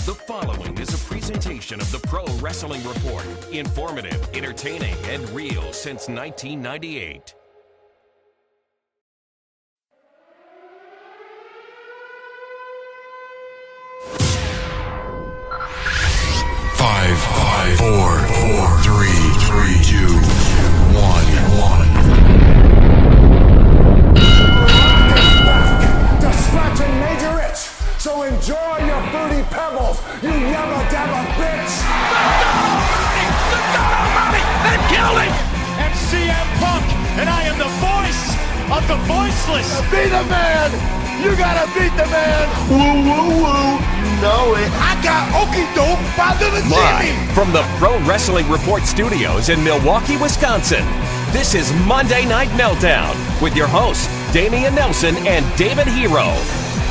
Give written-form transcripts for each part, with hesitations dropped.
The following is a presentation of the Pro Wrestling Report. Informative, entertaining, and real since 1998. Five, four, three, two, one. To scratch and major itch. So enjoy your fruity pebbles, you yabba dabba bitch! They've killed him! And CM Punk, and I am the voice of the voiceless. Be the man! You gotta beat the man! Woo, woo, woo! You know it. I got okey doke by little Jimmy! Live from the Pro Wrestling Report studios in Milwaukee, Wisconsin. This is Monday Night Meltdown with your hosts, Damian Nelson and David Hero.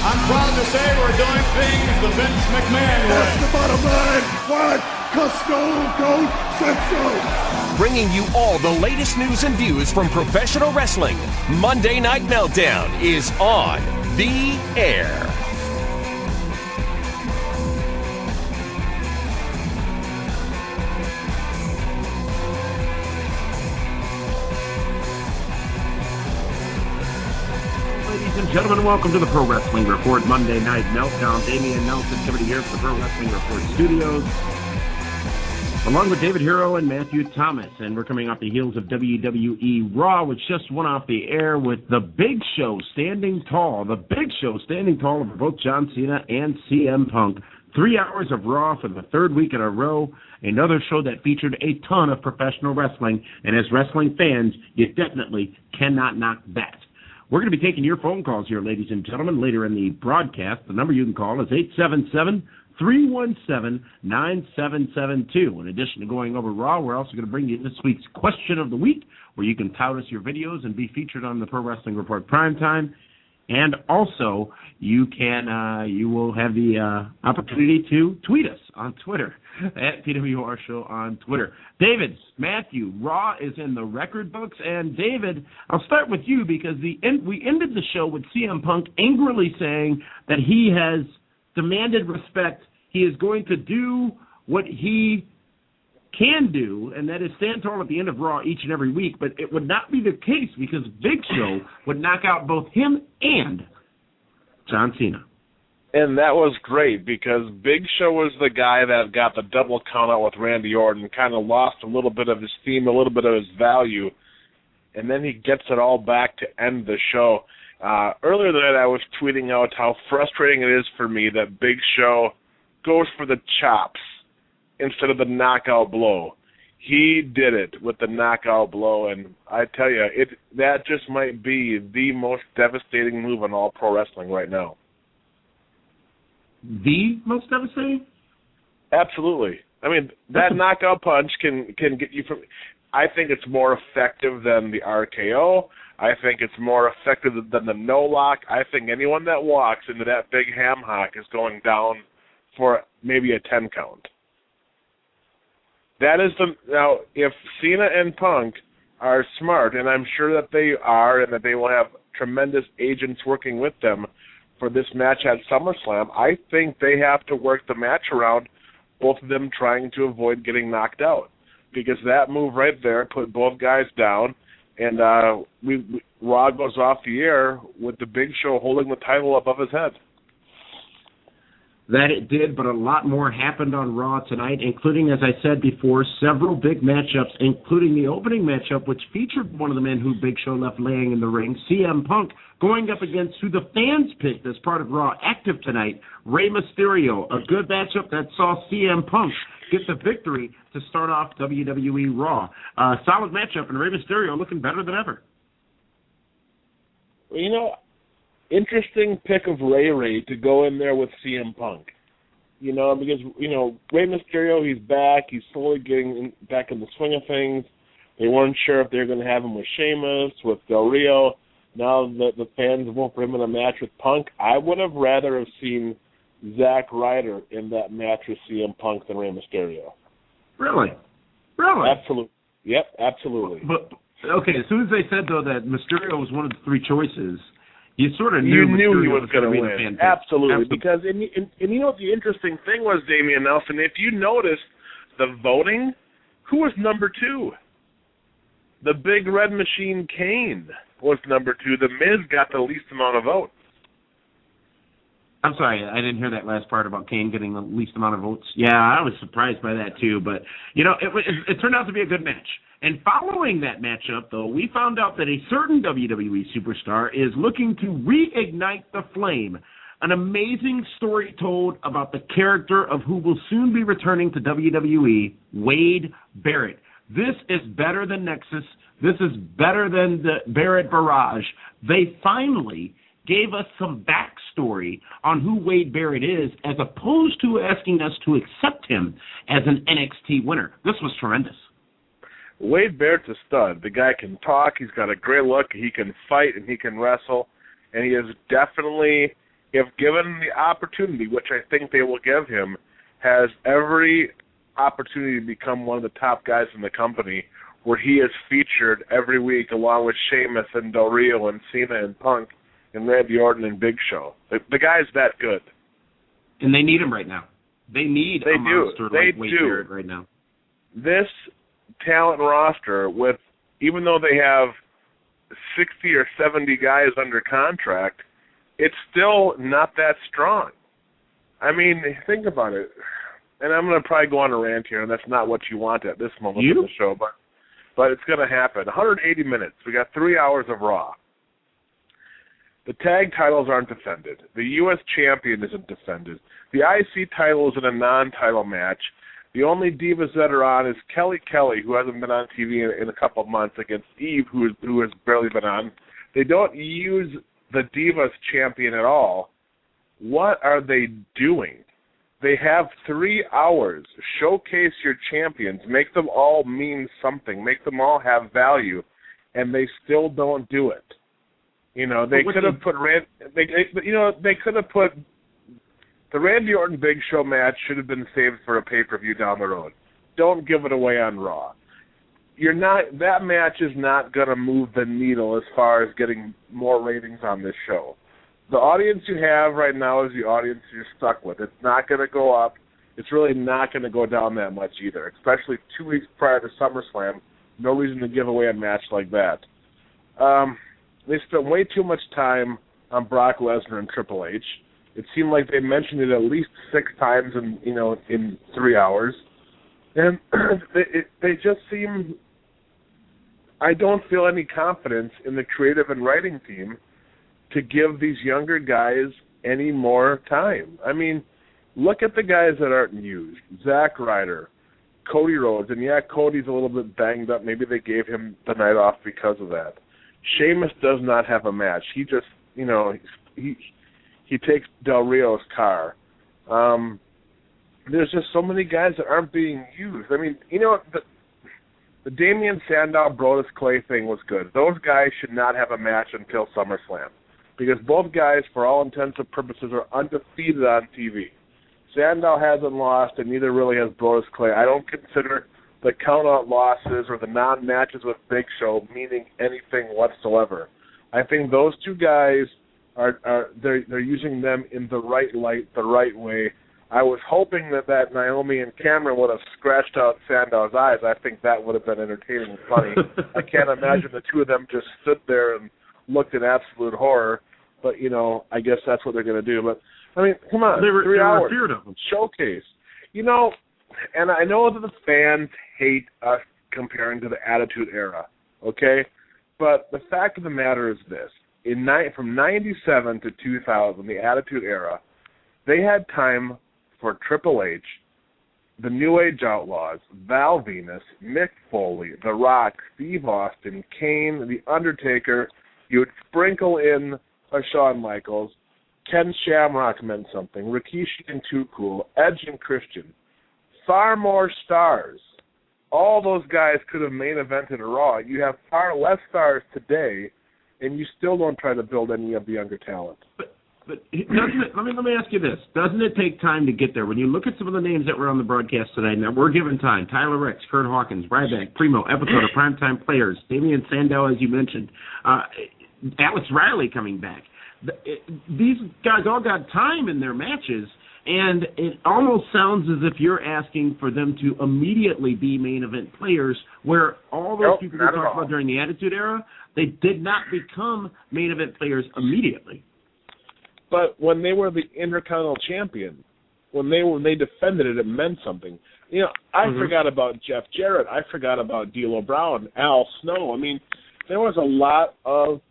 I'm proud to say we're doing things the Vince McMahon way. That's the bottom line! What? 'Cause Stone Cold said so! Bringing you all the latest news and views from professional wrestling. Monday Night Meltdown is on the air. Ladies and gentlemen, welcome to the Pro Wrestling Report Monday Night Meltdown. Damian Nelson coming here from the Pro Wrestling Report studios, along with David Hero and Matthew Thomas. And we're coming off the heels of WWE Raw, which just went off the air with the Big Show standing tall. The Big Show standing tall over both John Cena and CM Punk. 3 hours of Raw for the third week in a row. Another show that featured a ton of professional wrestling. And as wrestling fans, you definitely cannot knock that. We're going to be taking your phone calls here, ladies and gentlemen, later in the broadcast. The number you can call is 877-317-9772. In addition to going over Raw, we're also going to bring you this week's Question of the Week, where you can tout us your videos and be featured on the Pro Wrestling Report Primetime. And also, you will have the opportunity to tweet us on Twitter, at PWR Show on Twitter. David, Matthew, Raw is in the record books. And David, I'll start with you because we ended the show with CM Punk angrily saying that he has demanded respect. He is going to do what he can do, and that is stand tall at the end of Raw each and every week, but it would not be the case because Big Show would knock out both him and John Cena. And that was great because Big Show was the guy that got the double count out with Randy Orton, kind of lost a little bit of his steam, a little bit of his value, and then he gets it all back to end the show. Earlier tonight I was tweeting out how frustrating it is for me that Big Show goes for the chops instead of the knockout blow. He did it with the knockout blow, and I tell you, that just might be the most devastating move in all pro wrestling right now. The most devastating? Absolutely. I mean, that knockout punch can get you from... I think it's more effective than the RKO. I think it's more effective than the no-lock. I think anyone that walks into that big ham hock is going down for maybe a 10 count. That is now, if Cena and Punk are smart, and I'm sure that they are, and that they will have tremendous agents working with them for this match at SummerSlam, I think they have to work the match around both of them trying to avoid getting knocked out. Because that move right there put both guys down, and Raw goes off the air with the Big Show holding the title above his head. That it did, but a lot more happened on Raw tonight, including, as I said before, several big matchups, including the opening matchup, which featured one of the men who Big Show left laying in the ring, CM Punk, going up against who the fans picked as part of Raw active tonight, Rey Mysterio. A good matchup that saw CM Punk get the victory to start off WWE Raw. Solid matchup, and Rey Mysterio looking better than ever. Well, you know, interesting pick of Ray to go in there with CM Punk. You know, because, you know, Rey Mysterio, he's back. He's slowly getting back in the swing of things. They weren't sure if they were going to have him with Sheamus, with Del Rio. Now the fans vote for him in a match with Punk. I would have rather have seen Zack Ryder in that match with CM Punk than Rey Mysterio. Really? Really? Absolutely. Yep, absolutely. But okay, as soon as they said, though, that Mysterio was one of the three choices, You sort of knew he was going to be win. The fan Absolutely. Because, and you know what the interesting thing was, Damian Nelson, if you noticed the voting, who was number 2? The Big Red Machine Kane was number 2. The Miz got the least amount of votes. I'm sorry, I didn't hear that last part about Kane getting the least amount of votes. Yeah, I was surprised by that too, but it turned out to be a good match. And following that matchup, though, we found out that a certain WWE superstar is looking to reignite the flame. An amazing story told about the character of who will soon be returning to WWE, Wade Barrett. This is better than Nexus. This is better than the Barrett Barrage. They finally gave us some backstory on who Wade Barrett is, as opposed to asking us to accept him as an NXT winner. This was tremendous. Wade Barrett's a stud. The guy can talk. He's got a great look. He can fight and he can wrestle. And he is definitely, if given the opportunity, which I think they will give him, has every opportunity to become one of the top guys in the company, where he is featured every week along with Sheamus and Del Rio and Cena and Punk and Randy Orton and Big Show. The guy's that good. And they need him right now. They need a monster like Wade Barrett right now. This talent roster, with even though they have 60 or 70 guys under contract, it's still not that strong. I mean, think about it. And I'm going to probably go on a rant here, and that's not what you want at this moment of the show, but it's going to happen. 180 minutes. We got 3 hours of Raw. The tag titles aren't defended. The U.S. champion isn't defended. The IC title is in a non-title match. The only Divas that are on is Kelly, who hasn't been on TV in a couple of months, against Eve, who has barely been on. They don't use the Divas champion at all. What are they doing? They have 3 hours. Showcase your champions. Make them all mean something. Make them all have value, and they still don't do it. You know, they could have put they could have put the Randy Orton Big Show match should have been saved for a pay-per-view down the road. Don't give it away on Raw. That match is not going to move the needle as far as getting more ratings on this show. The audience you have right now is the audience you're stuck with. It's not going to go up. It's really not going to go down that much either, especially 2 weeks prior to SummerSlam. No reason to give away a match like that. They spent way too much time on Brock Lesnar and Triple H. It seemed like they mentioned it at least 6 times in 3 hours. And they just seem... I don't feel any confidence in the creative and writing team to give these younger guys any more time. I mean, look at the guys that aren't used. Zack Ryder, Cody Rhodes, and yeah, Cody's a little bit banged up. Maybe they gave him the night off because of that. Sheamus does not have a match. He just, he takes Del Rio's car. There's just so many guys that aren't being used. I mean, the Damian Sandow, Brodus Clay thing was good. Those guys should not have a match until SummerSlam, because both guys, for all intents and purposes, are undefeated on TV. Sandow hasn't lost, and neither really has Brodus Clay. I don't consider the count-out losses or the non-matches with Big Show meaning anything whatsoever. I think those two guys they're using them in the right light, the right way. I was hoping that Naomi and Cameron would have scratched out Sandow's eyes. I think that would have been entertaining and funny. I can't imagine the two of them just stood there and looked in absolute horror. But, I guess that's what they're going to do. But, I mean, come on, 3 hours, showcase. And I know that the fans hate us comparing to the Attitude Era, okay? But the fact of the matter is this. From 97 to 2000, the Attitude Era, they had time for Triple H, the New Age Outlaws, Val Venus, Mick Foley, The Rock, Steve Austin, Kane, The Undertaker. You would sprinkle in a Shawn Michaels. Ken Shamrock meant something. Rikishi and Too Cool, Edge and Christian. Far more stars. All those guys could have main evented a Raw. You have far less stars today, and you still don't try to build any of the younger talent. But doesn't it, let me ask you this. Doesn't it take time to get there? When you look at some of the names that were on the broadcast today, and that we're given time, Tyler Ricks, Kurt Hawkins, Ryback, Primo, episode of Primetime Players, Damian Sandow, as you mentioned, Alex Riley coming back. these guys all got time in their matches, and it almost sounds as if you're asking for them to immediately be main event players, where all those people we talked about during the Attitude Era, they did not become main event players immediately. But when they were the Intercontinental Champion, when they defended it, it meant something. You know, I forgot about Jeff Jarrett. I forgot about D'Lo Brown, Al Snow. I mean, there was a lot of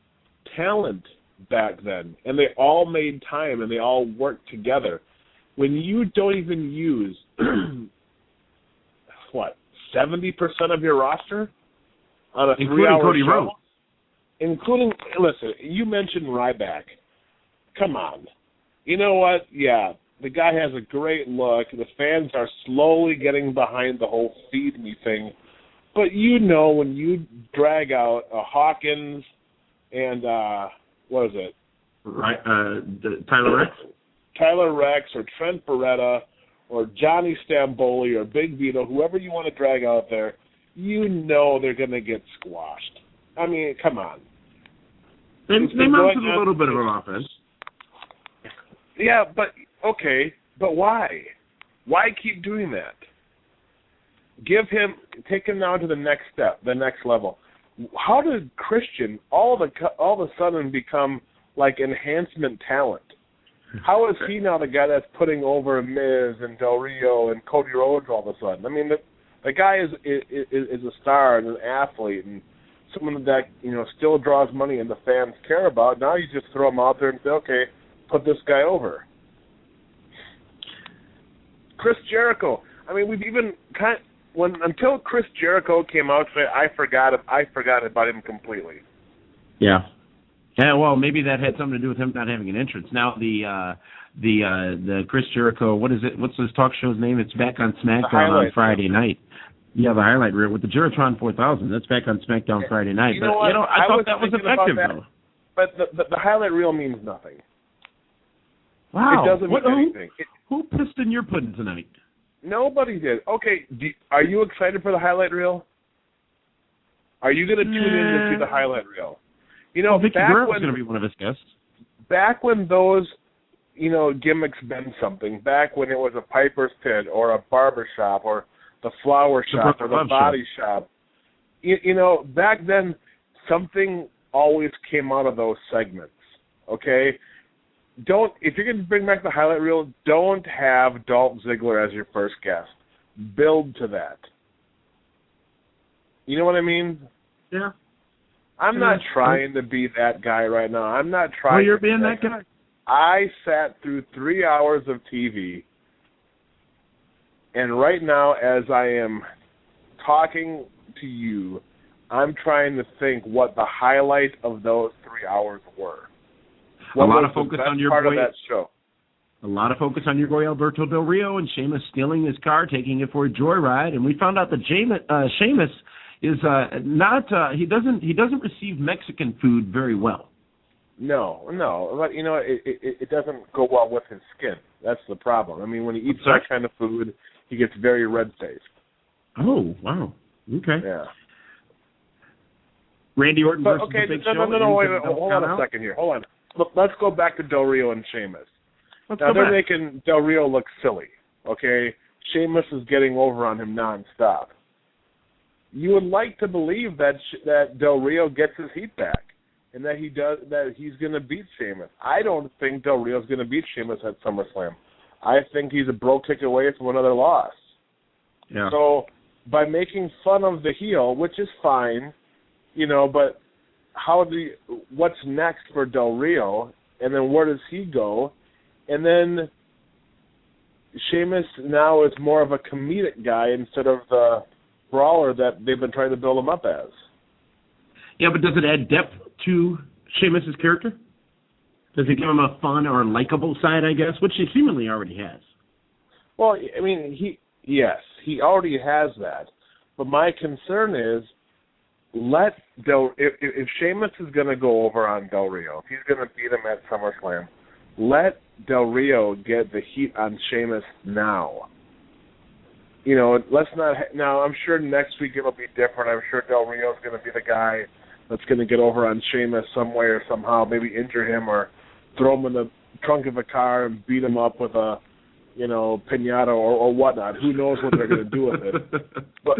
talent back then, and they all made time, and they all worked together. When you don't even use, 70% of your roster on a 3-hour Cody show? Rhodes. Including, listen, you mentioned Ryback. Come on. You know what? Yeah, the guy has a great look. The fans are slowly getting behind the whole feed me thing. But you know when you drag out a Hawkins and, what is it? Right, Tyler Rex? Tyler Rex or Trent Beretta or Johnny Stamboli or Big Vito, whoever you want to drag out there, you know they're going to get squashed. I mean, come on. They mounted a little bit of an offense. Yeah, but, okay, but why? Why keep doing that? Take him now to the next step, the next level. How did Christian all of a sudden become like enhancement talent? How is he now the guy that's putting over Miz and Del Rio and Cody Rhodes all of a sudden? I mean, the guy is a star and an athlete and someone that, you know, still draws money and the fans care about. Now you just throw him out there and say, okay, put this guy over. Chris Jericho. I mean, we've even until Chris Jericho came out today, I forgot about him completely. Yeah. Yeah, well, maybe that had something to do with him not having an entrance. Now the Chris Jericho, what is it? What's his talk show's name? It's back on SmackDown on Friday night. Yeah, the highlight reel with the Juratron 4000. That's back on SmackDown Friday night. You know what? I thought that was effective though. But the highlight reel means nothing. Wow. It doesn't mean anything. Who pissed in your pudding tonight? Nobody did. Okay, are you excited for the highlight reel? Are you going to tune in to see the highlight reel? You know, Vicky Guerrero's going to be one of his guests. Back when those, you know, gimmicks meant something, back when it was a Piper's Pit or a barber shop or the flower shop or the body shop, you know, back then something always came out of those segments, okay? If you're going to bring back the highlight reel, don't have Dolph Ziggler as your first guest. Build to that. You know what I mean? Yeah. I'm not trying to be that guy right now. I'm not trying. Oh, you're being that guy? I sat through 3 hours of TV, and right now, as I am talking to you, I'm trying to think what the highlight of those 3 hours were. What a lot was of focus the best on your part boy, of that show. A lot of focus on your boy Alberto Del Rio and Sheamus stealing his car, taking it for a joyride, and we found out that Sheamus is he doesn't receive Mexican food very well. No, but you know it doesn't go well with his skin. That's the problem. I mean, when he eats that kind of food, he gets very red-faced. Oh, wow. Okay. Yeah. Randy Orton versus okay, the Big Show. No, wait, hold on a second here. Hold on. Look, let's go back to Del Rio and Sheamus. Now they're making Del Rio look silly. Okay, Sheamus is getting over on him nonstop. You would like to believe that Del Rio gets his heat back, and that he's going to beat Sheamus. I don't think Del Rio's going to beat Sheamus at SummerSlam. I think he's a broke ticket away from another loss. Yeah. So by making fun of the heel, which is fine, you know, but what's next for Del Rio, and then where does he go? And then Sheamus now is more of a comedic guy instead of the brawler that they've been trying to build him up as. Yeah, but does it add depth to Sheamus's character? Does it give him a fun or likable side, I guess, which he seemingly already has? Well, I mean, he already has that. But my concern is, if Sheamus is going to go over on Del Rio, if he's going to beat him at SummerSlam, let Del Rio get the heat on Sheamus now. You know, let's not. Now, I'm sure next week it'll be different. I'm sure Del Rio's going to be the guy that's going to get over on Sheamus some way or somehow, maybe injure him or throw him in the trunk of a car and beat him up with a, pinata or whatnot. Who knows what they're going to do with it? But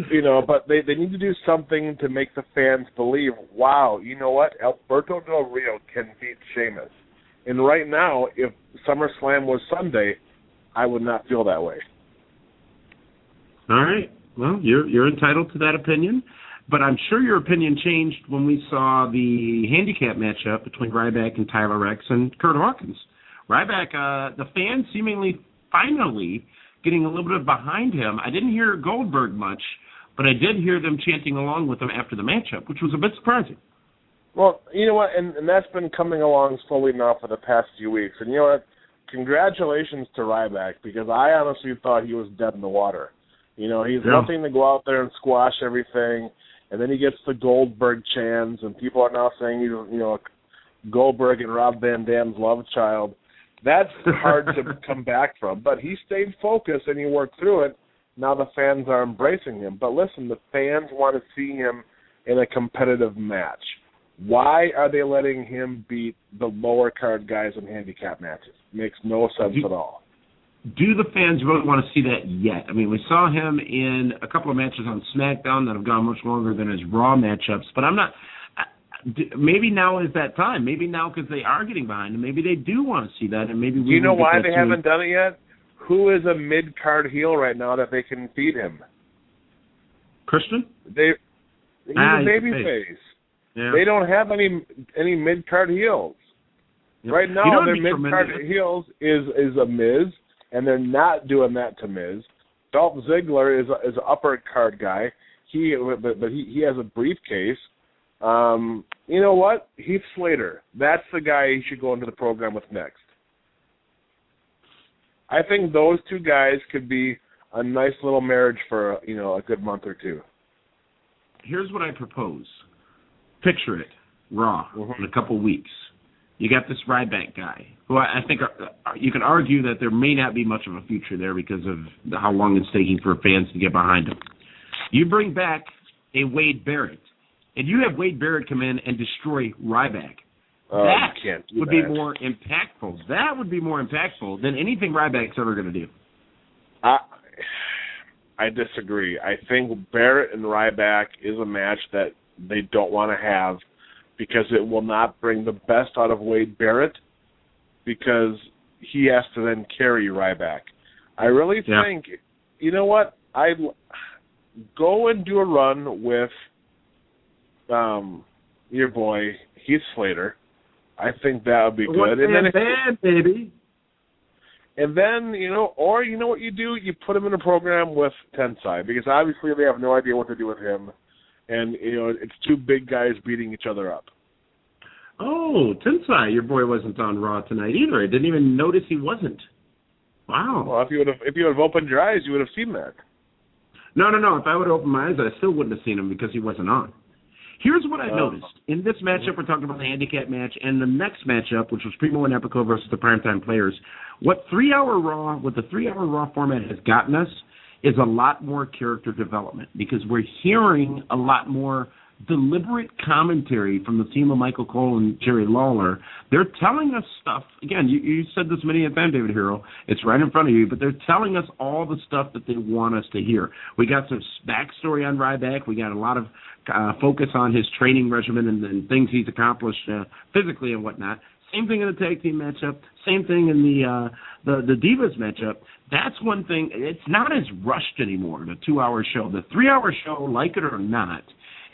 they need to do something to make the fans believe, wow, you know what? Alberto Del Rio can beat Sheamus. And right now, if SummerSlam was Sunday, I would not feel that way. All right. Well, you're entitled to that opinion, but I'm sure your opinion changed when we saw the handicap matchup between Ryback and Tyler Rex and Kurt Hawkins. Ryback, the fans seemingly finally getting a little bit behind him. I didn't hear Goldberg much, but I did hear them chanting along with him after the matchup, which was a bit surprising. Well, you know what, and that's been coming along slowly now for the past few weeks. And you know what, congratulations to Ryback, because I honestly thought he was dead in the water. He's nothing to go out there and squash everything, and then he gets the Goldberg chants, and people are now saying he's, Goldberg and Rob Van Dam's love child. That's hard to come back from, but he stayed focused and he worked through it. Now the fans are embracing him. But listen, the fans want to see him in a competitive match. Why are they letting him beat the lower card guys in handicap matches? Makes no sense at all. Do the fans really want to see that yet? I mean, we saw him in a couple of matches on SmackDown that have gone much longer than his Raw matchups, but I'm not... Maybe now is that time. Maybe now because they are getting behind him. Maybe they do want to see that, and maybe we. Do you know why they haven't done it yet? Who is a mid-card heel right now that they can feed him? Christian? He's a babyface. Yeah. They don't have any mid-card heels. Yep. Right now, their mid-card heels is a Miz, and they're not doing that to Miz. Dolph Ziggler is an upper card guy. He has a briefcase. You know what? Heath Slater. That's the guy he should go into the program with next. I think those two guys could be a nice little marriage for, a good month or two. Here's what I propose. Picture it, Raw, in a couple weeks. You got this Ryback guy, who I think you can argue that there may not be much of a future there because of how long it's taking for fans to get behind him. You bring back a Wade Barrett. And you have Wade Barrett come in and destroy Ryback. That would be more impactful. That would be more impactful than anything Ryback's ever going to do. I disagree. I think Barrett and Ryback is a match that they don't want to have because it will not bring the best out of Wade Barrett because he has to then carry Ryback. I really think, you know what? I go and do a run with your boy Heath Slater. I think that would be good. And then baby. And then, or you know what you do? You put him in a program with Tensai because obviously they have no idea what to do with him. And, it's two big guys beating each other up. Oh, Tensai, your boy wasn't on Raw tonight either. I didn't even notice he wasn't. Wow. Well, if you would have opened your eyes, you would have seen that. No. If I would have opened my eyes, I still wouldn't have seen him because he wasn't on. Here's what I noticed. In this matchup, we're talking about the handicap match, and the next matchup, which was Primo and Epico versus the Primetime Players, what the 3-hour Raw format has gotten us is a lot more character development because we're hearing a lot more deliberate commentary from the team of Michael Cole and Jerry Lawler. They're telling us stuff. Again, you said this many a time, David Hero. It's right in front of you, but they're telling us all the stuff that they want us to hear. We got some backstory on Ryback. We got a lot of focus on his training regimen and things he's accomplished physically and whatnot. Same thing in the tag team matchup. Same thing in the Divas matchup. That's one thing. It's not as rushed anymore, the 2-hour show. The 3-hour show, like it or not,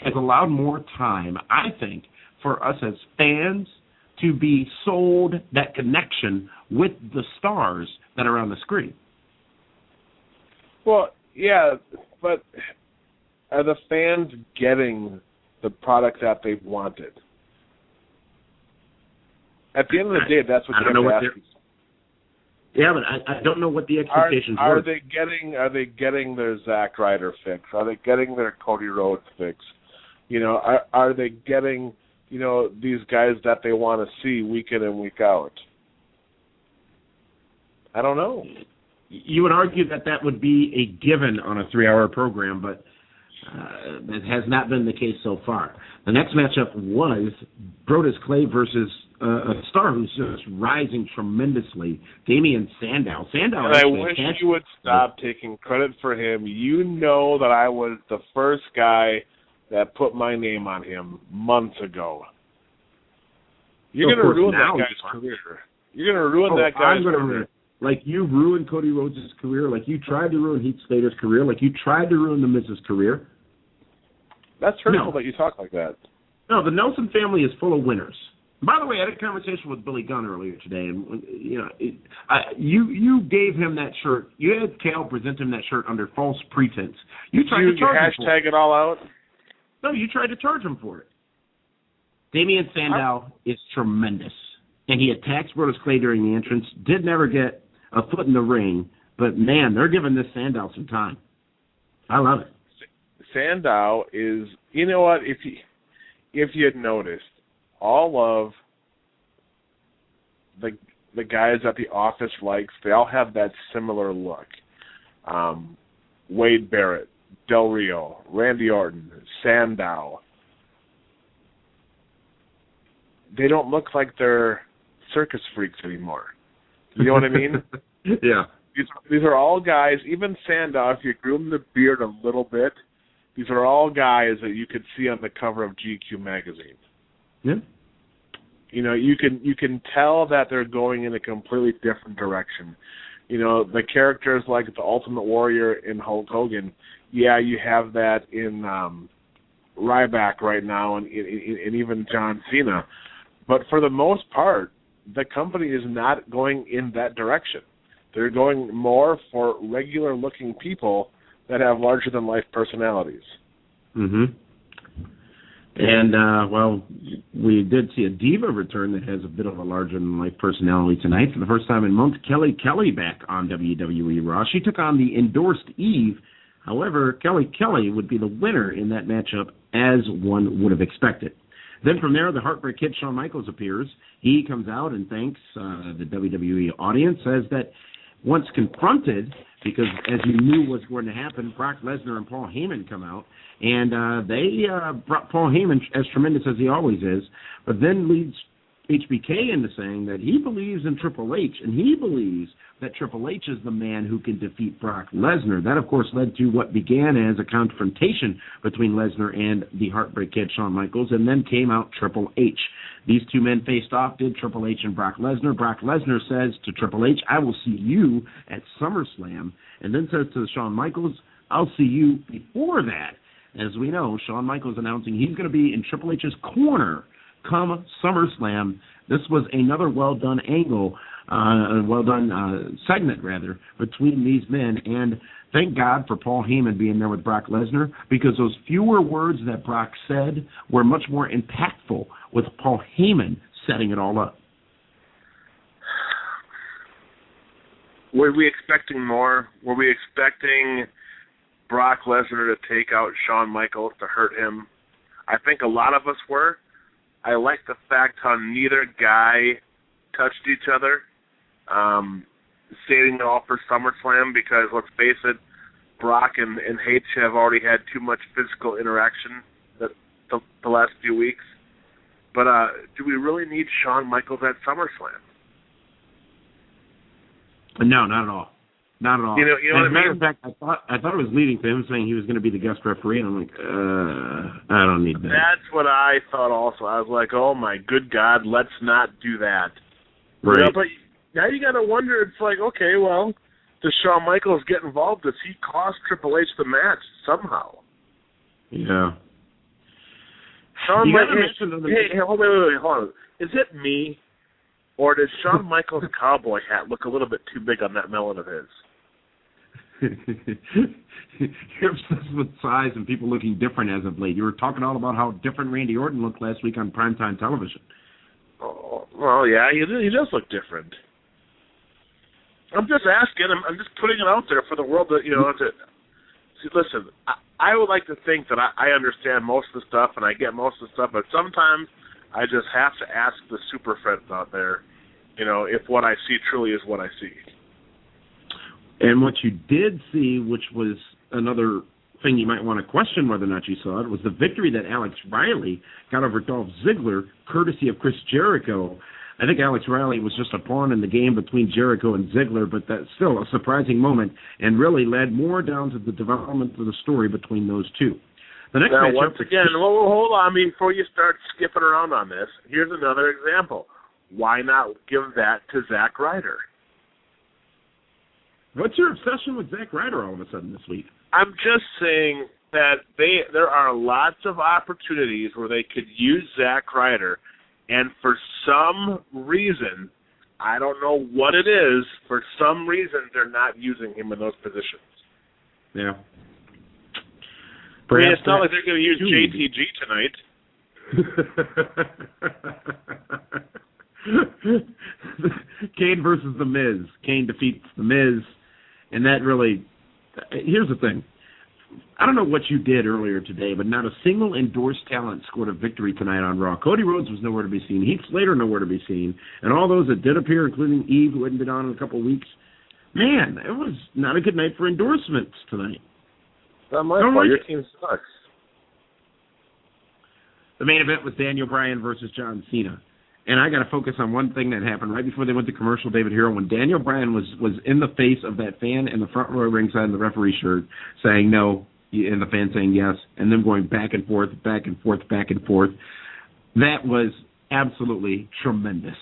has allowed more time, I think, for us as fans to be sold that connection with the stars that are on the screen. Well, yeah, but are the fans getting the product that they wanted? At the end of the day, that's what you have to ask. Yeah, but I don't know what the expectations are. were. Are they getting their Zack Ryder fix? Are they getting their Cody Rhodes fix? Are they getting, these guys that they want to see week in and week out? I don't know. You would argue that would be a given on a 3-hour program, but it has not been the case so far. The next matchup was Brodus Clay versus a star who's just rising tremendously, Damian Sandow. And I wish you would stop taking credit for him. You know that I was the first guy that put my name on him months ago. You're going to ruin that guy's career. You're going to ruin that guy's career. Like you ruined Cody Rhodes' career, like you tried to ruin Heath Slater's career, like you tried to ruin The Miz's career. That's hurtful that you talk like that. No, the Nelson family is full of winners. By the way, I had a conversation with Billy Gunn earlier today, and you gave him that shirt. You had Cal present him that shirt under false pretense. You tried to charge him for it. Hashtag it all out? No, you tried to charge him for it. Damian Sandow is tremendous, and he attacked Brodus Clay during the entrance. Did never get a foot in the ring, but man, they're giving this Sandow some time. I love it. Sandow is, you know what? If you had noticed, all of the guys that the Office likes, they all have that similar look. Wade Barrett, Del Rio, Randy Orton, Sandow. They don't look like they're circus freaks anymore. You know what I mean? Yeah. These are all guys, even Sandow, if you groom the beard a little bit, these are all guys that you could see on the cover of GQ magazine. Yeah. You know, you can tell that they're going in a completely different direction. You know, the characters like the Ultimate Warrior in Hulk Hogan, yeah, you have that in Ryback right now and even John Cena. But for the most part, the company is not going in that direction. They're going more for regular-looking people that have larger-than-life personalities. Mm-hmm. And, well, we did see a diva return that has a bit of a larger-than-life personality tonight. For the first time in months, Kelly back on WWE Raw. She took on the endorsed Eve. However, Kelly would be the winner in that matchup, as one would have expected. Then from there, the Heartbreak Kid, Shawn Michaels, appears. He comes out and thanks the WWE audience, says that once confronted, because as you knew was going to happen, Brock Lesnar and Paul Heyman come out, and they brought Paul Heyman, as tremendous as he always is, but then leads HBK into saying that he believes in Triple H, and he believes that Triple H is the man who can defeat Brock Lesnar. That, of course, led to what began as a confrontation between Lesnar and the Heartbreak Kid, Shawn Michaels, and then came out Triple H. These two men faced off, did Triple H and Brock Lesnar. Brock Lesnar says to Triple H, I will see you at SummerSlam, and then says to Shawn Michaels, I'll see you before that. As we know, Shawn Michaels announcing he's going to be in Triple H's corner come SummerSlam. This was another well-done angle, segment, rather, between these men. And thank God for Paul Heyman being there with Brock Lesnar, because those fewer words that Brock said were much more impactful with Paul Heyman setting it all up. Were we expecting more? Were we expecting Brock Lesnar to take out Shawn Michaels to hurt him? I think a lot of us were. I like the fact how neither guy touched each other, saving it all for SummerSlam, because let's face it, Brock and H have already had too much physical interaction the last few weeks. But do we really need Shawn Michaels at SummerSlam? No, not at all. Not at all. You know what I mean? As a matter of fact, I thought it was leading to him saying he was going to be the guest referee, and I'm like, I don't need that. That's what I thought also. I was like, oh my good God, let's not do that. Right. You know, but now you got to wonder, it's like, okay, well, does Shawn Michaels get involved? Does he cost Triple H the match somehow? Yeah. Shawn Michaels, hey, hold on. Is it me, or does Shawn Michaels' cowboy hat look a little bit too big on that melon of his? You're obsessed with size and people looking different as of late. You were talking all about how different Randy Orton looked last week on primetime television. Oh, well, yeah, he does look different. I'm just asking. I'm just putting it out there for the world to, to see. Listen, I would like to think that I understand most of the stuff and I get most of the stuff, but sometimes I just have to ask the super friends out there, if what I see truly is what I see. And what you did see, which was another thing you might want to question whether or not you saw it was the victory that Alex Riley got over Dolph Ziggler, courtesy of Chris Jericho. I think Alex Riley was just a pawn in the game between Jericho and Ziggler, but that's still a surprising moment and really led more down to the development of the story between those two. The next now, matchup, once again, hold on before you start skipping around on this. Here's another example. Why not give that to Zack Ryder? What's your obsession with Zack Ryder all of a sudden this week? I'm just saying that there are lots of opportunities where they could use Zack Ryder, and for some reason, I don't know what it is, for some reason they're not using him in those positions. Yeah. I mean, it's not like they're going to use JTG tonight. Kane versus The Miz. Kane defeats The Miz, and that really... Here's the thing. I don't know what you did earlier today, but not a single endorsed talent scored a victory tonight on Raw. Cody Rhodes was nowhere to be seen. Heath Slater nowhere to be seen. And all those that did appear, including Eve, who hadn't been on in a couple of weeks, man, it was not a good night for endorsements tonight. Not my fault. Your team sucks. The main event was Daniel Bryan versus John Cena. And I got to focus on one thing that happened right before they went to commercial, David Hero, when Daniel Bryan was in the face of that fan in the front row ringside in the referee shirt saying no, and the fan saying yes, and them going back and forth, back and forth, back and forth. That was absolutely tremendous.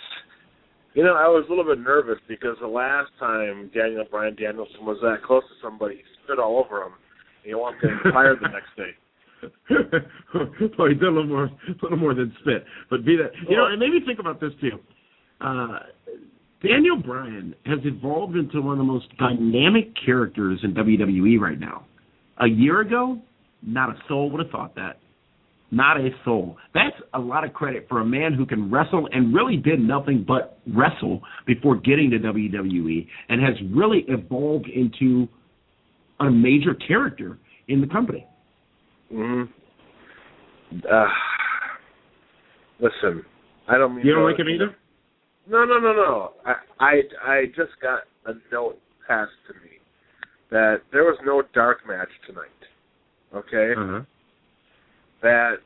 You know, I was a little bit nervous because the last time Daniel Bryan Danielson was that close to somebody, he spit all over him. He wanted to get fired the next day. Well, he did a little more than spit, but be that, you know, and maybe think about this too. Daniel Bryan has evolved into one of the most dynamic characters in WWE right now. A year ago, not a soul would have thought that. Not a soul. That's a lot of credit for a man who can wrestle and really did nothing but wrestle before getting to WWE and has really evolved into a major character in the company. Listen, I don't mean... You don't like him either? No. I just got a note passed to me that there was no dark match tonight, okay? That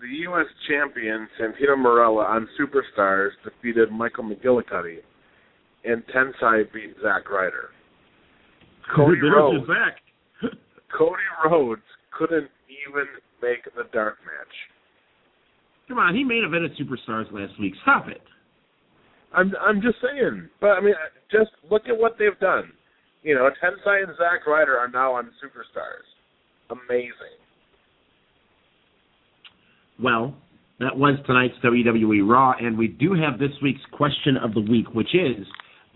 the U.S. champion, Santino Marella, on Superstars defeated Michael McGillicuddy, and Tensai beat Zack Ryder. Cody Rhodes couldn't even make the dark match. Come on, he main evented Superstars last week. Stop it. I'm just saying. But, I mean, just look at what they've done. You know, Tensai and Zack Ryder are now on Superstars. Amazing. Well, that was tonight's WWE Raw, and we do have this week's question of the week, which is,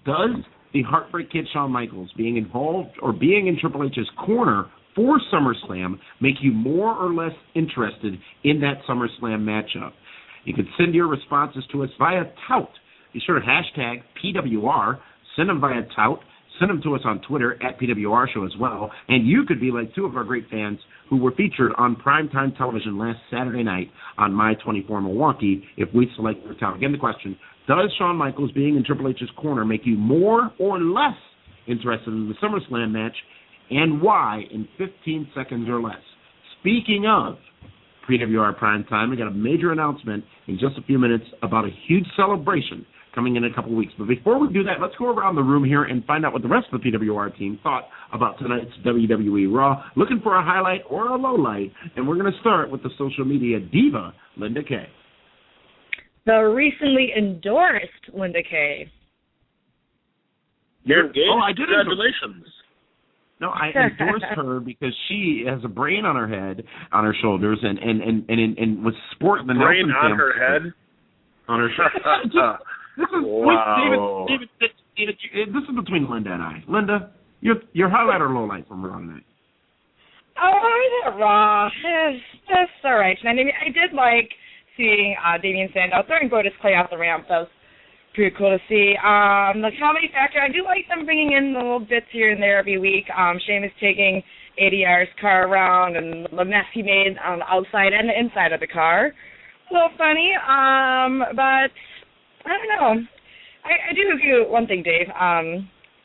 does the Heartbreak Kid Shawn Michaels being involved or being in Triple H's corner for SummerSlam make you more or less interested in that SummerSlam matchup? You can send your responses to us via Tout. Be sure to hashtag PWR, send them via Tout, send them to us on Twitter at PWR Show as well, and you could be like two of our great fans who were featured on primetime television last Saturday night on My 24 Milwaukee if we select your town. Again, the question, does Shawn Michaels being in Triple H's corner make you more or less interested in the SummerSlam match, and why in 15 seconds or less? Speaking of PWR Primetime, we got a major announcement in just a few minutes about a huge celebration coming in a couple of weeks. But before we do that, let's go around the room here and find out what the rest of the PWR team thought about tonight's WWE Raw. Looking for a highlight or a low light, and we're going to start with the social media diva, Linda Kay. The recently endorsed Linda Kay. You're engaged? Oh, I did. Congratulations. No, I endorsed her because she has a brain on her head, on her shoulders, and was sporting the brain Nelson on family. Her head? On her shoulders. This is, wow. David, this is between Linda and I. Linda, your highlight or low light from Raw tonight? Oh, that Raw. That's all right. I mean, I did like seeing Damian Sandow throwing Brodus Clay off the ramp. That was pretty cool to see. The comedy factor, I do like them bringing in the little bits here and there every week. Sheamus taking ADR's car around and the mess he made on the outside and the inside of the car. A little funny, but I don't know. I do agree with one thing, Dave.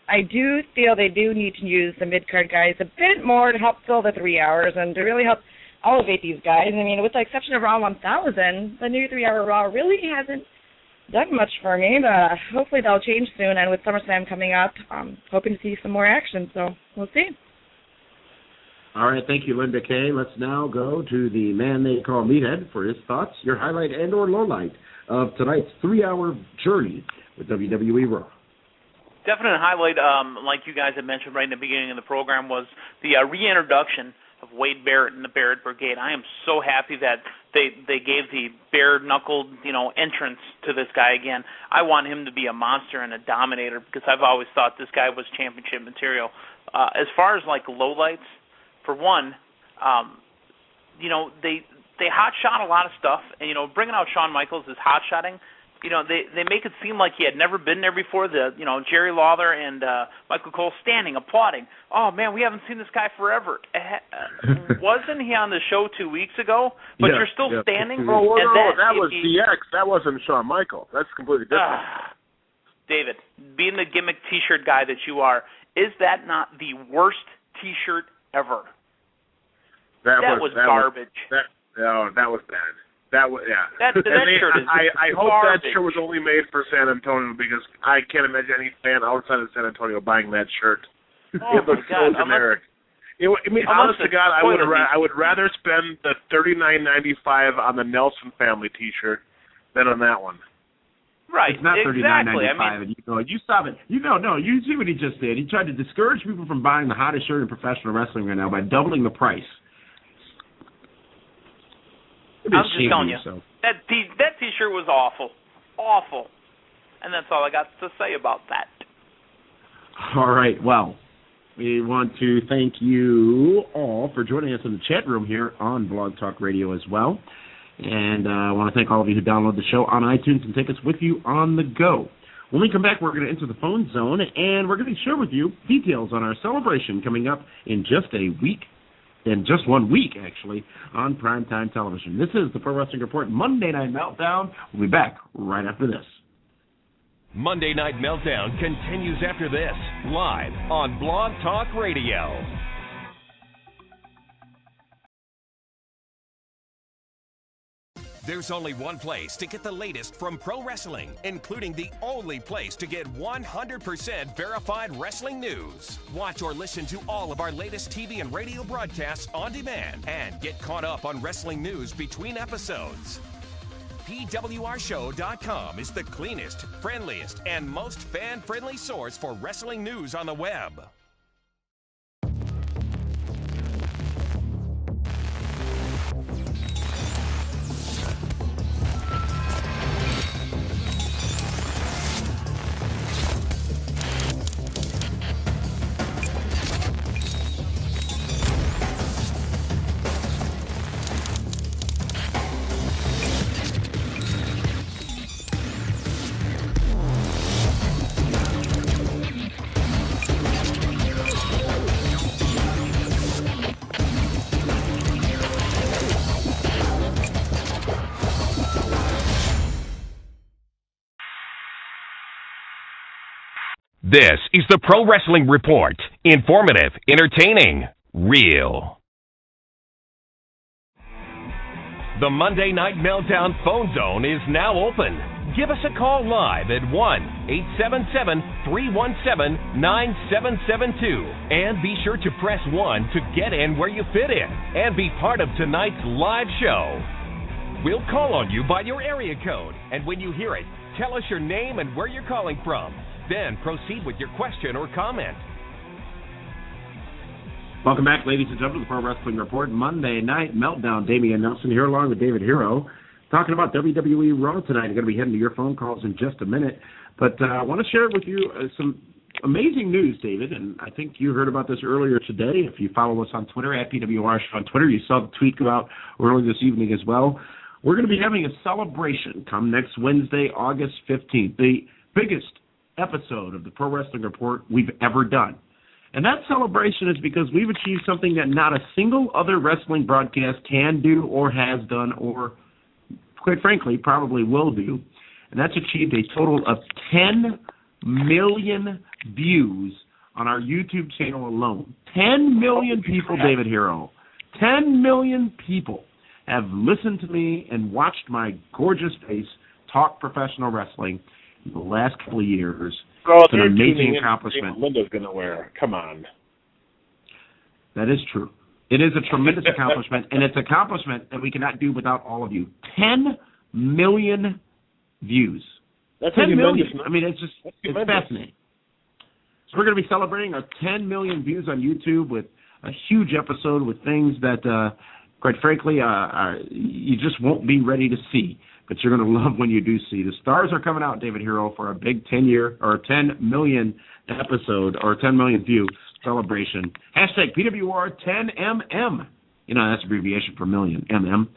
I do feel they do need to use the mid-card guys a bit more to help fill the 3 hours and to really help elevate these guys. I mean, with the exception of Raw 1000, the new 3-hour Raw really hasn't done much for me, but hopefully that'll change soon. And with SummerSlam coming up, I'm hoping to see some more action, so we'll see. All right, thank you, Linda Kay. Let's now go to the man they call Meathead for his thoughts, your highlight and or lowlight of tonight's 3-hour journey with WWE Raw. Definite highlight, like you guys had mentioned right in the beginning of the program, was the reintroduction of Wade Barrett and the Barrett Brigade. I am so happy that they gave the bare-knuckled, entrance to this guy again. I want him to be a monster and a dominator because I've always thought this guy was championship material. As far as like lowlights, for one, they hot-shot a lot of stuff, and bringing out Shawn Michaels is hot-shotting. They make it seem like he had never been there before. Jerry Lawler and Michael Cole standing, applauding. Oh man, we haven't seen this guy forever. Wasn't he on the show 2 weeks ago? But you're still standing. Oh, that was DX. That wasn't Shawn Michaels. That's completely different. David, being the gimmick T-shirt guy that you are, is that not the worst T-shirt ever? That was garbage. That was bad. That shirt is I hope garbage. that shirt was only made for San Antonio because I can't imagine any fan outside of San Antonio buying that shirt. Oh it looks so generic. Honest to God, I would rather spend the $39.95 on the Nelson family T-shirt than on that one. Right, it's not exactly. $39.95. You stop it. You see what he just did. He tried to discourage people from buying the hottest shirt in professional wrestling right now by doubling the price. I'm just telling you, that T-shirt was awful, and that's all I got to say about that. All right, well, we want to thank you all for joining us in the chat room here on Blog Talk Radio as well, and I want to thank all of you who download the show on iTunes and take us with you on the go. When we come back, we're going to enter the phone zone, and we're going to share with you details on our celebration coming up in just a week. In just 1 week, actually, on primetime television. This is the Pro Wrestling Report Monday Night Meltdown. We'll be back right after this. Monday Night Meltdown continues after this, live on Blog Talk Radio. There's only one place to get the latest from pro wrestling, including the only place to get 100% verified wrestling news. Watch or listen to all of our latest TV and radio broadcasts on demand and get caught up on wrestling news between episodes. PWRshow.com is the cleanest, friendliest, and most fan-friendly source for wrestling news on the web. This is the Pro Wrestling Report. Informative, entertaining, real. The Monday Night Meltdown phone zone is now open. Give us a call live at 1-877-317-9772. And be sure to press 1 to get in where you fit in and be part of tonight's live show. We'll call on you by your area code, and when you hear it, tell us your name and where you're calling from. Then proceed with your question or comment. Welcome back, ladies and gentlemen, to the Pro Wrestling Report Monday Night Meltdown. Damian Nelson here along with David Hero, talking about WWE Raw tonight. I'm going to be heading to your phone calls in just a minute. But I want to share with you some amazing news, David, and I think you heard about this earlier today. If you follow us on Twitter, at PWR on Twitter, you saw the tweet go out earlier this evening as well. We're going to be having a celebration come next Wednesday, August 15th, the biggest episode of the Pro Wrestling Report we've ever done. And that celebration is because we've achieved something that not a single other wrestling broadcast can do or has done or, quite frankly, probably will do. And that's achieved a total of 10 million views on our YouTube channel alone. 10 million people, David Hero. 10 million people have listened to me and watched my gorgeous face talk professional wrestling in the last couple of years. Well, it's an amazing accomplishment. Linda's going to wear. Come on. That is true. It is a tremendous accomplishment, and it's an accomplishment that we cannot do without all of you. 10 million views. That's 10 million. Number. I mean, it's fascinating. So we're going to be celebrating our 10 million views on YouTube with a huge episode with things that, quite frankly, you just won't be ready to see. But you're going to love when you do see. The stars are coming out, David Hero, for a big 10 million episode or 10 million view celebration. Hashtag PWR 10MM. You know, that's abbreviation for million, MM.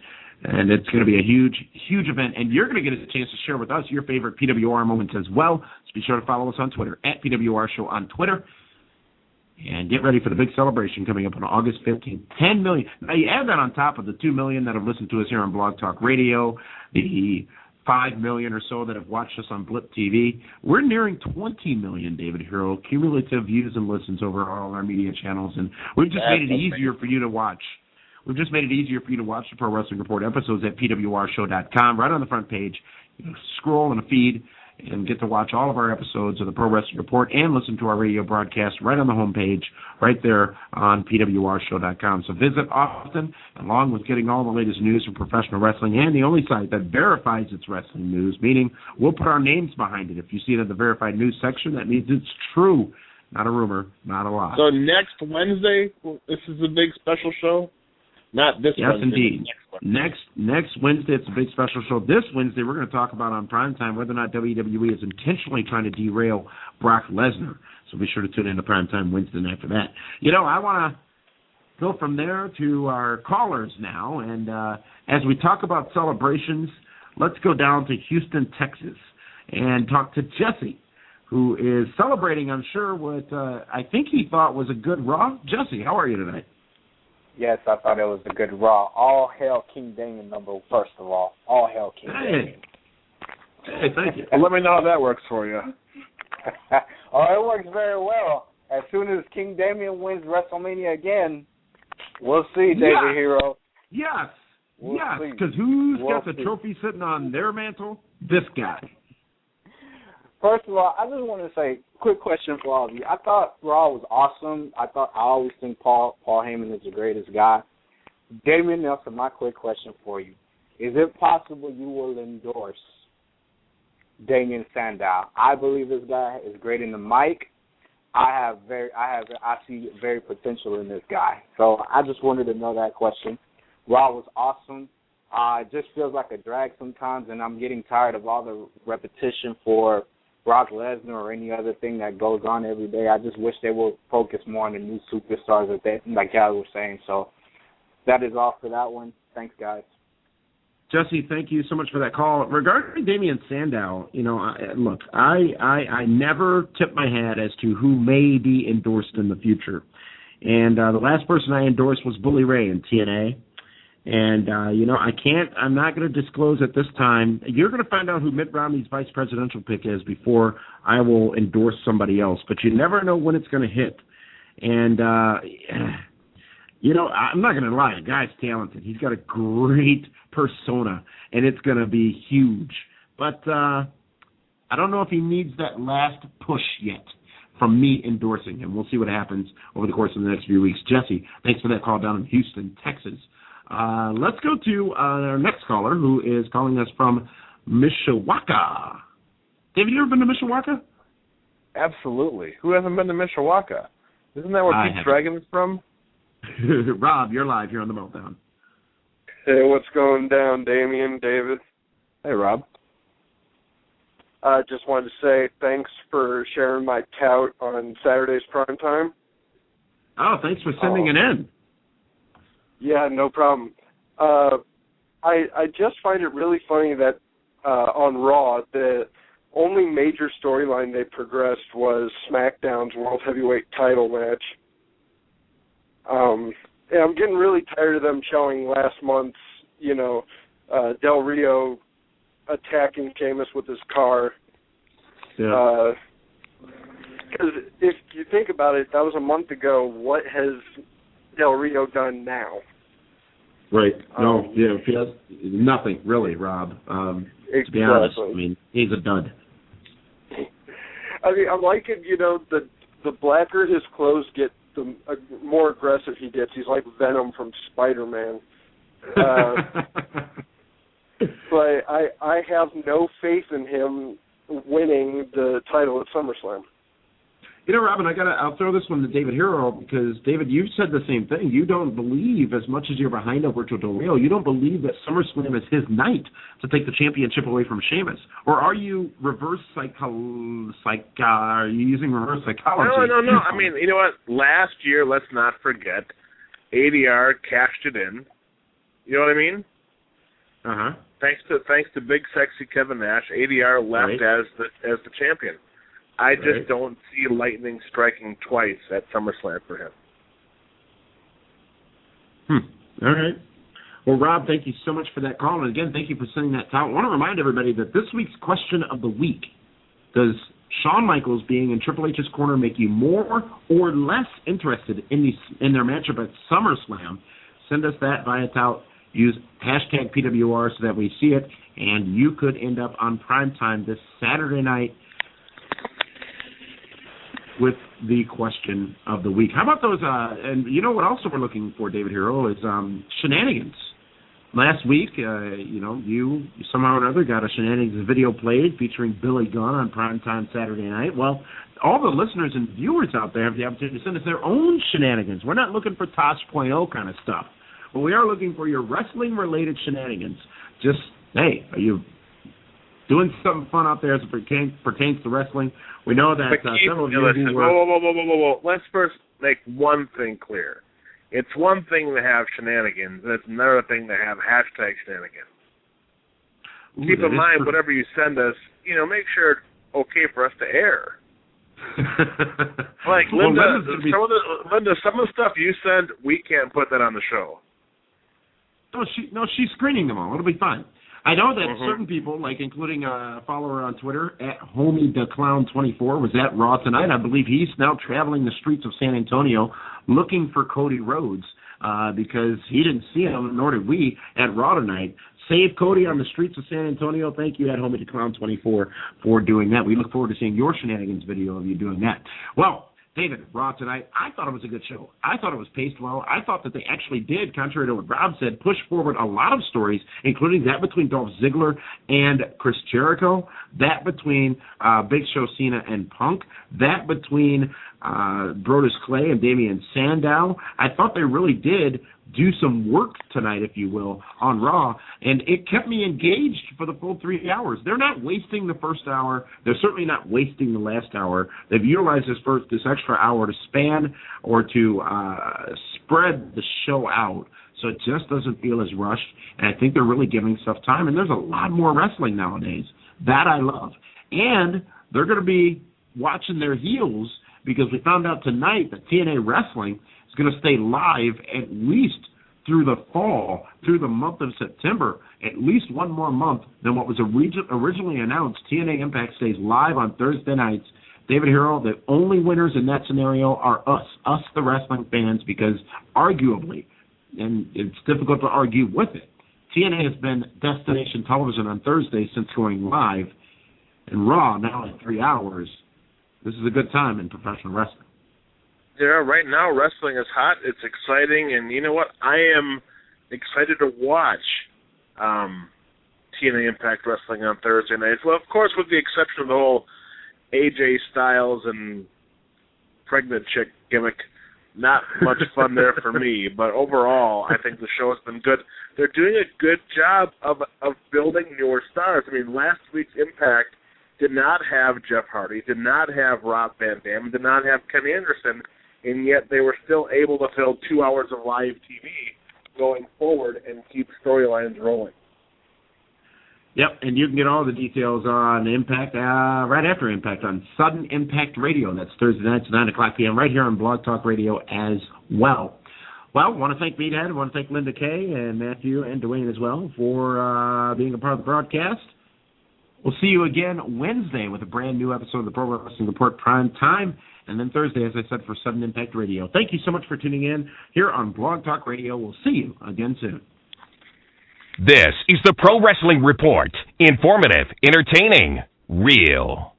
And it's going to be a huge, huge event. And you're going to get a chance to share with us your favorite PWR moments as well. So be sure to follow us on Twitter, at PWR Show on Twitter. And get ready for the big celebration coming up on August 15th. 10 million. Now, you add that on top of the 2 million that have listened to us here on Blog Talk Radio, the 5 million or so that have watched us on Blip TV. We're nearing 20 million, David Hero, cumulative views and listens over all our media channels. And we've just made it easier for you to watch. We've just made it easier for you to watch the Pro Wrestling Report episodes at PWRshow.com. Right on the front page, you scroll in a feed and get to watch all of our episodes of the Pro Wrestling Report and listen to our radio broadcast right on the home page, right there on PWRshow.com. So visit often, along with getting all the latest news from professional wrestling and the only site that verifies its wrestling news, meaning we'll put our names behind it. If you see it in the verified news section, that means it's true, not a rumor, not a lie. So next Wednesday, this is a big special show? Not this yes, Wednesday. Yes, indeed. Next Wednesday, it's a big special show. This Wednesday, we're going to talk about on Primetime whether or not WWE is intentionally trying to derail Brock Lesnar. So be sure to tune in to Primetime Wednesday and after that. You know, I want to go from there to our callers now. And as we talk about celebrations, let's go down to Houston, Texas, and talk to Jesse, who is celebrating, I'm sure, what I think he thought was a good Raw. Jesse, how are you tonight? Yes, I thought it was a good Raw. All hail King Damien, first of all. All hail King Damien. Hey, thank you. Well, let me know how that works for you. Oh, it works very well. As soon as King Damien wins WrestleMania again, we'll see, David Hero. Yes, we'll see. Because who's got the trophy sitting on their mantle? This guy. First of all, I just want to say, quick question for all of you. I thought Raw was awesome. I always think Paul Heyman is the greatest guy. Damian Nelson, my quick question for you. Is it possible you will endorse Damien Sandow? I believe this guy is great in the mic. I see very potential in this guy. So I just wanted to know that question. Raw was awesome. It just feels like a drag sometimes, and I'm getting tired of all the repetition for Brock Lesnar or any other thing that goes on every day. I just wish they would focus more on the new superstars like guys were saying. So that is all for that one. Thanks, guys. Jesse, thank you so much for that call. Regarding Damien Sandow, you know, look, I never tip my hat as to who may be endorsed in the future. And the last person I endorsed was Bully Ray in TNA. And, you know, I'm not going to disclose at this time. You're going to find out who Mitt Romney's vice presidential pick is before I will endorse somebody else. But you never know when it's going to hit. And, you know, I'm not going to lie. The guy's talented. He's got a great persona, and it's going to be huge. But I don't know if he needs that last push yet from me endorsing him. We'll see what happens over the course of the next few weeks. Jesse, thanks for that call down in Houston, Texas. Let's go to our next caller, who is calling us from Mishawaka. David, you ever been to Mishawaka? Absolutely. Who hasn't been to Mishawaka? Isn't that where Pete Dragon is from? Rob, you're live here on the Meltdown. Hey, what's going down, Damien, David? Hey, Rob. Just wanted to say thanks for sharing my tout on Saturday's primetime. Oh, thanks for sending it in. Yeah, no problem. I just find it really funny that on Raw, the only major storyline they progressed was SmackDown's World Heavyweight title match. And I'm getting really tired of them showing last month's, Del Rio attacking Sheamus with his car. Yeah. because if you think about it, that was a month ago. What has Del Rio done now? Right. No, nothing really, Rob. To be honest, I mean, he's a dud. I mean, I'm liking, the blacker his clothes get, the more aggressive he gets. He's like Venom from Spider-Man. But I have no faith in him winning the title at SummerSlam. Robin, I'll throw this one to David Hero because, David, you've said the same thing. You don't believe, as much as you're behind Alberto Del Rio, you don't believe that SummerSlam is his night to take the championship away from Sheamus. Or are you are you using reverse psychology? No. I mean, you know what? Last year, let's not forget, ADR cashed it in. You know what I mean? Uh-huh. Thanks to big sexy Kevin Nash, ADR left as the champion. I just don't see lightning striking twice at SummerSlam for him. All right. Well, Rob, thank you so much for that call. And again, thank you for sending that out. I want to remind everybody that this week's question of the week, does Shawn Michaels being in Triple H's corner make you more or less interested in their matchup at SummerSlam? Send us that via tout. Use hashtag PWR so that we see it. And you could end up on primetime this Saturday night with the question of the week. How about those, and you know what also we're looking for, David Hero, is shenanigans. Last week, you somehow or other got a shenanigans video played featuring Billy Gunn on primetime Saturday night. Well, all the listeners and viewers out there have the opportunity to send us their own shenanigans. We're not looking for Tosh.0 kind of stuff. But we are looking for your wrestling-related shenanigans. Just, hey, are you doing something fun out there as it pertains to wrestling? We know that several of you who were... Whoa. Let's first make one thing clear. It's one thing to have shenanigans, and it's another thing to have hashtag shenanigans. Keep in mind, whatever you send us, make sure it's okay for us to air. Like, Linda, some of the stuff you send, we can't put that on the show. No, she's screening them all. It'll be fine. I know that certain people, like including a follower on Twitter, at HomieTheClown24, was at Raw tonight. I believe he's now traveling the streets of San Antonio looking for Cody Rhodes because he didn't see him, nor did we, at Raw tonight. Save Cody on the streets of San Antonio. Thank you, at HomieTheClown24, for doing that. We look forward to seeing your shenanigans video of you doing that. Well, David, Raw tonight, I thought it was a good show. I thought it was paced well. I thought that they actually did, contrary to what Rob said, push forward a lot of stories, including that between Dolph Ziggler and Chris Jericho, that between Big Show Cena and Punk, that between Brodus Clay and Damian Sandow. I thought they really did do some work tonight, if you will, on Raw, and it kept me engaged for the full 3 hours. They're not wasting the first hour. They're certainly not wasting the last hour. They've utilized this extra hour to span or to spread the show out so it just doesn't feel as rushed, and I think they're really giving stuff time, and there's a lot more wrestling nowadays. That I love. And they're going to be watching their heels because we found out tonight that TNA Wrestling is going to stay live at least through the fall, through the month of September, at least one more month than what was originally announced. TNA Impact stays live on Thursday nights. David Hero, the only winners in that scenario are us the wrestling fans, because arguably, and it's difficult to argue with it, TNA has been destination television on Thursday since going live, and Raw now at 3 hours. This is a good time in professional wrestling. Yeah, right now wrestling is hot. It's exciting, and you know what? I am excited to watch TNA Impact Wrestling on Thursday nights. Well, of course, with the exception of the whole AJ Styles and pregnant chick gimmick. Not much fun there for me, but overall, I think the show has been good. They're doing a good job of building newer stars. I mean, last week's Impact did not have Jeff Hardy, did not have Rob Van Dam, did not have Ken Anderson, and yet they were still able to fill 2 hours of live TV going forward and keep storylines rolling. Yep, and you can get all the details on Impact right after Impact on Sudden Impact Radio. That's Thursday nights at 9 o'clock p.m. right here on Blog Talk Radio as well. Well, I want to thank Meathead, I want to thank Linda Kay and Matthew and Dwayne as well for being a part of the broadcast. We'll see you again Wednesday with a brand new episode of the Pro Wrestling Report Prime Time, and then Thursday, as I said, for Sudden Impact Radio. Thank you so much for tuning in here on Blog Talk Radio. We'll see you again soon. This is the Pro Wrestling Report. Informative, entertaining, real.